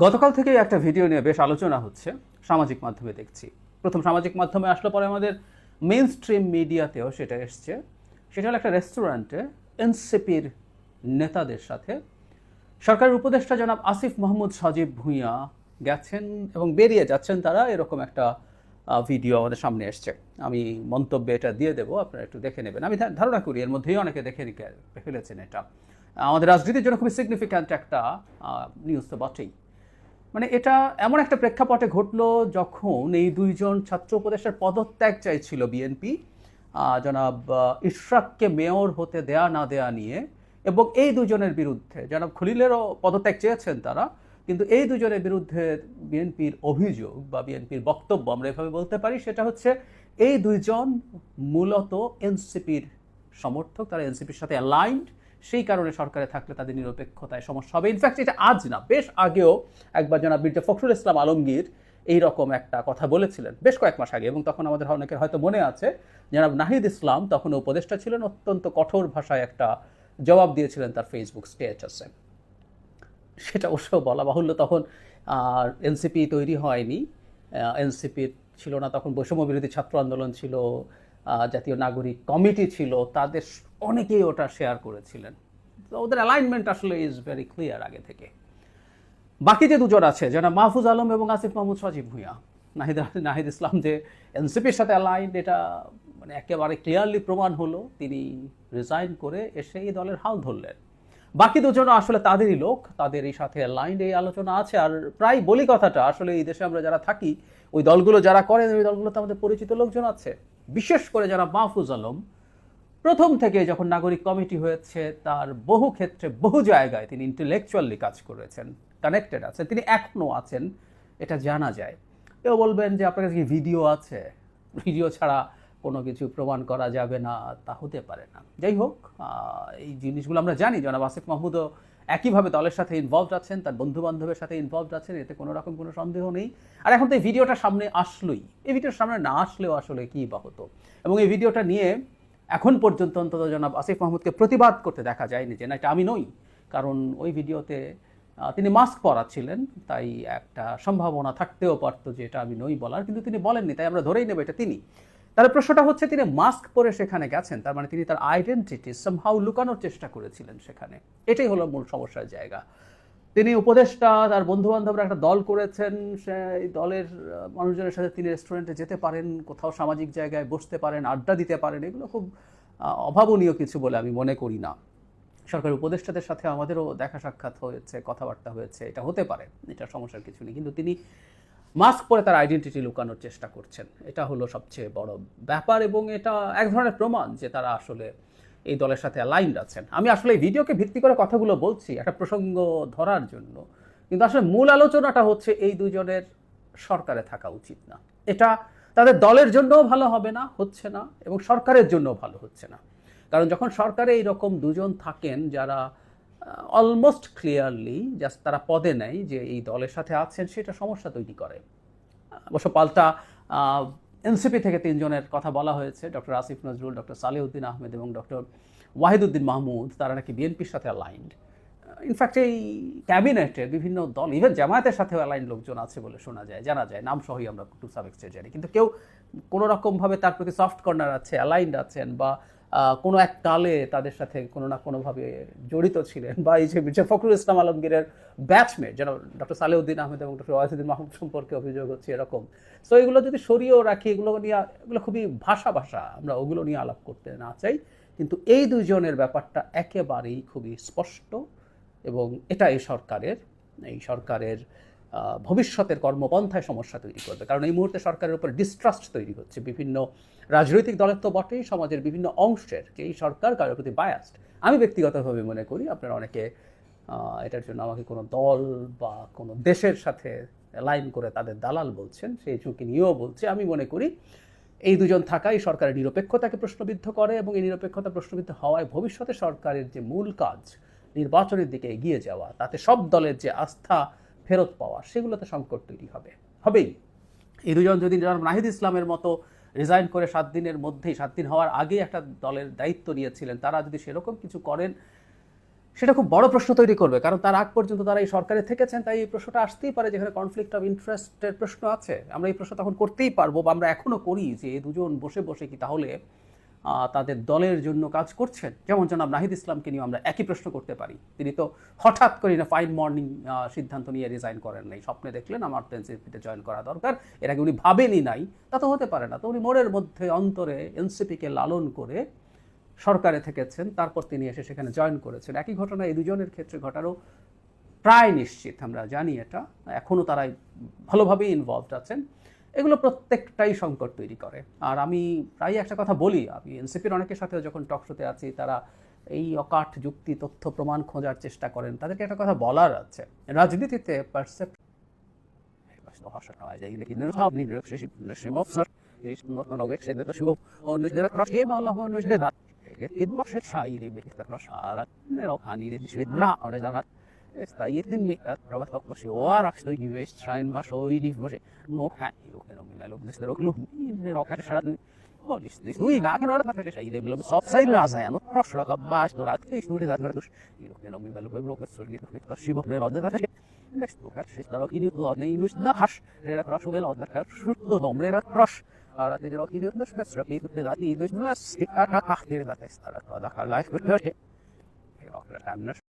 গতকাল থেকে একটা ভিডিও নিয়ে বেশ আলোচনা হচ্ছে, সামাজিক মাধ্যমে দেখছি। প্রথম সামাজিক মাধ্যমে আসলো, পরে আমাদের মেইন স্ট্রিম মিডিয়াতেও সেটা এসছে। সেটা হলো একটা রেস্টুরেন্টে এনসিপির নেতাদের সাথে সরকারের উপদেষ্টা জনাব আসিফ মাহমুদ সজীব ভুঁইয়া গেছেন এবং বেরিয়ে যাচ্ছেন তারা, এরকম একটা ভিডিও আমাদের সামনে এসছে। আমি মন্তব্যে এটা দিয়ে দেবো, আপনারা একটু দেখে নেবেন। আমি ধারণা করি এর মধ্যেই অনেকে দেখে ফেলেছেন। এটা আমাদের রাজনীতির জন্য খুবই সিগনিফিক্যান্ট একটা নিউজ তো বটেই। মানে এটা এমন একটা প্রেক্ষাপটে ঘটলো যখন এই দুইজন ছাত্র উপদেষ্টার পদত্যাগ চাইছিল বিএনপি, জনাব ইশরাককে মেয়র হতে দেয়া না দেয়া নিয়ে, এবং এই দুজনের বিরুদ্ধে জনাব খলিলেরও পদত্যাগ চেয়েছেন তারা, কিন্তু এই দুজনের বিরুদ্ধে বিএনপির অভিযোগ বা বিএনপির বক্তব্য আমরা এভাবে বলতে পারি, সেটা হচ্ছে এই দুইজন মূলত এনসিপির সমর্থক, তারা এনসিপির সাথে অ্যালাইন্ড। সেই কারণে সরকারে থাকলে তাদের নিরপেক্ষতায় সমস্যা হবে। ইনফ্যাক্ট এটা আজ না, বেশ আগেও একবার জনাব মির্জা ফখরুল ইসলাম আলমগীর এইরকম একটা কথা বলেছিলেন বেশ কয়েক মাস আগে, এবং তখন আমাদের অনেকের হয়তো মনে আছে জনাব নাহিদ ইসলাম তখন উপদেষ্টা ছিলেন, অত্যন্ত কঠোর ভাষায় একটা জবাব দিয়েছিলেন তার ফেসবুক স্ট্যাটাসে। সেটা অবশ্য বলা বাহুল্য, তখন এনসিপি তৈরি হয়নি, এনসিপির ছিল না তখন, বৈষম্য বিরোধী ছাত্র আন্দোলন ছিল, জাতীয় নাগরিক কমিটি ছিল, তাদের অনেকেই ওটা শেয়ার করেছিলেন। তো ওদের অ্যালাইনমেন্ট আসলে ইজ ভেরি ক্লিয়ার আগে থেকে। বাকি যে দুজন আছে, যারা মাহফুজ আলম এবং আসিফ মাহমুদ সজীব ভুঁইয়া, নাহিদ ইসলাম যে এনসিপির সাথে অ্যালাইন্ড, এটা মানে একেবারে ক্লিয়ারলি প্রমাণ হলো। তিনি রিজাইন করে এসে এই দলের হাল ধরলেন। বাকি দুজনও আসলে তাদেরই লোক, তাদেরই সাথে অ্যালাইন্ড, এই আলোচনা আছে। আর প্রায় বলি কথাটা, আসলে এই দেশে আমরা যারা থাকি, ওই দলগুলো যারা করেন, ওই দলগুলোতে আমাদের পরিচিত লোকজন আছে। বিশেষ করে যারা মাহফুজ আলম, প্রথম থেকে যখন নাগরিক কমিটি হয়েছে তার বহু ক্ষেত্রে বহু জায়গায় তিনি ইন্টেলেকচুয়ালি কাজ করেছেন, কানেক্টেড আছেন, তিনি এখনও আছেন, এটা জানা যায়। কেউ বলবেন যে আপনার কাছে কি ভিডিও আছে, ভিডিও ছাড়া কোনো কিছু প্রমাণ করা যাবে না, তা হতে পারে না। যাই হোক, এই জিনিসগুলো আমরা জানি। জনাব আসিফ মাহমুদও একইভাবে দলের সাথে ইনভলভড আছেন, তার বন্ধু বান্ধবের সাথে ইনভলভড আছেন, এতে কোনো রকম কোনো সন্দেহ নেই। আর এখন তো এই ভিডিওটা সামনে আসলোই, এই ভিডিওর সামনে না আসলেও আসলে কী বা হতো। এবং এই ভিডিওটা নিয়ে এখন পর্যন্ত অন্তত জনাব আসিফ মাহমুদকে প্রতিবাদ করতে দেখা যায়নি যে না এটা আমি নই, কারণ ওই ভিডিওতে তিনি মাস্ক পরা ছিলেন, তাই একটা সম্ভাবনা থাকতেও পারতো যে এটা আমি নই বলার, কিন্তু তিনি বলেননি, তাই আমরা ধরেই নেব এটা তিনি। তার প্রশ্নটা হচ্ছে তিনি মাস্ক পরে সেখানে গেছেন, তার মানে তিনি তার আইডেন্টিটি সামহাউ লুকানোর চেষ্টা করেছিলেন সেখানে। এটাই হলো মূল সমস্যার জায়গা। তিনি উপদেষ্টা, তার বন্ধু বান্ধবরা একটা দল করেছেন, সেই দলের মানুষজনের সাথে তিনি রেস্টুরেন্টে যেতে পারেন, কোথাও সামাজিক জায়গায় বসতে পারেন, আড্ডা দিতে পারেন। এগুলো খুব অভাবনীয় কিছু বলে আমি মনে করি না। সরকারি উপদেষ্টাদের সাথে আমাদেরও দেখা সাক্ষাৎ হয়েছে, কথাবার্তা হয়েছে, এটা হতে পারে, এটা সমস্যার কিছু নেই। কিন্তু তিনি মাস্ক পরে তার আইডেন্টিটি লুকানোর চেষ্টা করছেন, এটা হলো সবচেয়ে বড় ব্যাপার। এবং এটা এক ধরনের প্রমাণ যে তারা আসলে এই দলের সাথে অ্যালাইন্ড আছেন। আমি আসলে এই ভিডিওকে ভিত্তি করে কথাগুলো বলছি একটা প্রসঙ্গ ধরার জন্য, কিন্তু আসলে মূল আলোচনাটা হচ্ছে এই দুজনের সরকারে থাকা উচিত না। এটা তাদের দলের জন্যও ভালো হবে না, হচ্ছে না, এবং সরকারের জন্যও ভালো হচ্ছে না। কারণ যখন সরকারে এইরকম দুজন থাকেন যারা অলমোস্ট ক্লিয়ারলি জাস্ট তারা পদে নেয় যে এই দলের সাথে আছেন, সেটা সমস্যা তৈরি করে। অবশ্য পাল্টা এনসিপি থেকে তিনজনের কথা বলা হয়েছে, ডক্টর আসিফ নজরুল, ডক্টর সালেউদ্দিন আহমেদ এবং ডক্টর ওয়াহিদুদ্দিন মাহমুদ, তারা নাকি বিএনপির সাথে অ্যালাইন্ড। ইনফ্যাক্ট এই ক্যাবিনেটে বিভিন্ন দল, ইভেন জামায়াতের সাথেও অ্যালাইন্ড লোকজন আছে বলে শোনা যায়, জানা যায়, নাম সহই আমরা টু সাম এক্সটেন্ট জানি। কিন্তু কেউ কোনো রকমভাবে তার প্রতি সফট কর্নার আছে, অ্যালাইন্ড আছেন, বা কোনো এক কালে তাদের সাথে কোনো না কোনোভাবে জড়িত ছিলেন, বা এই যে মির্জা ফখরুল ইসলাম আলমগীরের ব্যাচমেট যেন ডক্টর সালেউদ্দিন আহমেদ এবং ডক্টর ওয়াহিদুদ্দিন মাহমুদ সম্পর্কে অভিযোগ হচ্ছে এরকম। সো এগুলো যদি সরিয়েও রাখি, এগুলো নিয়ে, এগুলো খুবই ভাষা, আমরা ওগুলো নিয়ে আলাপ করতে না চাই। কিন্তু এই দুজনের ব্যাপারটা একেবারেই খুবই স্পষ্ট, এবং এটা এই সরকারের ভবিষ্যতের কর্মপন্থায় সমস্যা তৈরি করবে। কারণ এই মুহূর্তে সরকারের উপর ডিস্ট্রাস্ট তৈরি হচ্ছে বিভিন্ন রাজনৈতিক দলের তো বটেই, সমাজের বিভিন্ন অংশের, যে এই সরকার কারোর প্রতি বায়াসড। আমি ব্যক্তিগতভাবে মনে করি, আপনারা অনেকে এটার জন্য আমাকে কোনো দল বা কোনো দেশের সাথে লাইন করে তাদের দালাল বলছেন, সেই ঝুঁকি নিয়েও বলছে। আমি মনে করি এই দুজন থাকাই সরকারের নিরপেক্ষতাকে প্রশ্নবিদ্ধ করে, এবং এই নিরপেক্ষতা প্রশ্নবিদ্ধ হওয়ায় ভবিষ্যতে সরকারের যে মূল কাজ, নির্বাচনের দিকে এগিয়ে যাওয়া, তাতে সব দলের যে আস্থা ফেরত পাওয়া, সেগুলোতে সংকট তৈরি হবেই। এই দুজন যদি নাহিদ ইসলামের মতো রিজাইন করে 7 দিনের মধ্যেই, 7 দিন হওয়ার আগেই একটা দলের দায়িত্ব নিয়েছিলেন, তারা যদি সেরকম কিছু করেন, সেটা খুব বড় প্রশ্ন তৈরি করবে, কারণ তার আগ পর্যন্ত তারা এই সরকারে থেকেছেন, তাই এই প্রশ্নটা আসতেই পারে যেখানে কনফ্লিক্ট অফ ইন্টারেস্টের প্রশ্ন আছে। আমরা এই প্রশ্ন তখন করতেই পারবো, বা আমরা এখনও করি, যে এই দুজন বসে বসে কি তাহলে তাদের দলের জন্য কাজ করছেন। যেমন জনাব নাহিদ ইসলামকে নিয়ে আমরা একই প্রশ্ন করতে পারি। তিনি তো হঠাৎ করে না ফাইন মর্নিং সিদ্ধান্ত নিয়ে রিজাইন করেন নাই, স্বপ্নে দেখলেন আমার তো এনসিপিতে জয়েন করা দরকার, এর আগে উনি ভাবেনই নাই, তা তো হতে পারে না। তো উনি মনের মধ্যে অন্তরে এনসিপিকে লালন করে সরকারে থেকেছেন, তারপর তিনি এসে সেখানে জয়েন করেছেন। একই ঘটনা এই দুজনের ক্ষেত্রে ঘটারও প্রায় নিশ্চিত, আমরা জানি এটা, এখনও তারা ভালোভাবেই ইনভলভড আছেন। এগুলো প্রত্যেকটাই সংকট তৈরি করে। আর আমি প্রায় একটা কথা বলি, আমি এনসিপির অনেকের সাথে যখন টক শোতে আছি, তারা এই অকাঠ যুক্তি তথ্য প্রমাণ খোঁজার চেষ্টা করেন। তাদেরকে একটা কথা বলার আছে, রাজনীতিতে Esta yetinlikle kravat bakması o araçta gibi strain baş o idi başı no ha yok no me lo desde lo ne lo kan şarat polis dis nu ina kan orada taşı şey de bilo sof sayı lazım yani proşla kabaş durat ki şunu da kardeş yok no me lo beblo que sorgi to taşı bu ne orada taşı next to her şey da idi lo ne ilus da haş ne proşu belo da kar şu do nomre da proş ara de lo idi da spes rapid de da idi mas ka ka ka de da testa da ka life